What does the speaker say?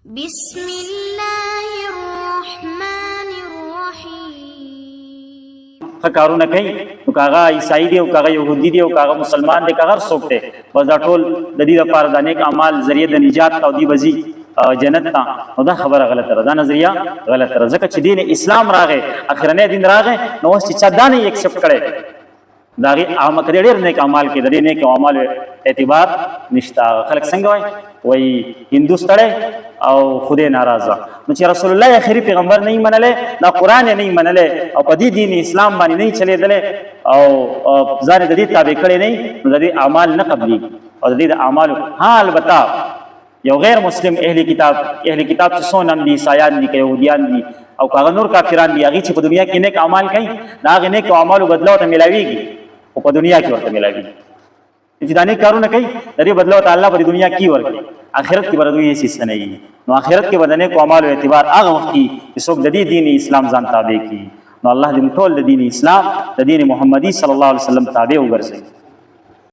بسم الله الرحمن الرحیم. کارونه کوي نو کاغه عیسائی دی او کاغه يهودي دی او کاغه مسلمان دی کاغه څوک دی بس دا ټول د دې لپاره د نیک اعمال ذریعہ د نجات او دی بزي جنت ته نو دا خبره غلطه ده دا نظریه غلطه ده ځکه چې دین اسلام راغی اخرنه دین راغی نو اوس چې چا دا نه ایکسپټ کړي دا غي عام کړي ډېر نیک اعمال کې د دې نیک اعمال اعتبار نشته خلک څنګه وای هندوستړی او خدای ناراضه نو چې رسول الله اخري پیغمبر نه منله دا قران نه منله او په دې دین اسلام باندې نه چلیدل او ځان د دې تابع کړي نه نو د دې اعمال نه قبلي او د دې اعمال ها البته یو غیر مسلم اهل کتاب چې سونم دي عیسایان دي يهوديان دي او کاغه نور کافران دي هغه چې په دنیا کې نیک اعمال کوي دا غ نیک اعمال بدلو ته ملاويږي او په دنیا کې ورته ملاويږي چې دا نیک کارونه کوي د دې بدلو ته الله په دنیا کې ورکړي آخرت کې ورته یې څه نه وي نو آخرت کې بدنه کو اعمال او اعتبار هغه وخت کې څوک د دې دین اسلام ځان تابع کی نو الله دې ټول د دین اسلام د دین محمدي صلی الله علیه وسلم تابع وګرځي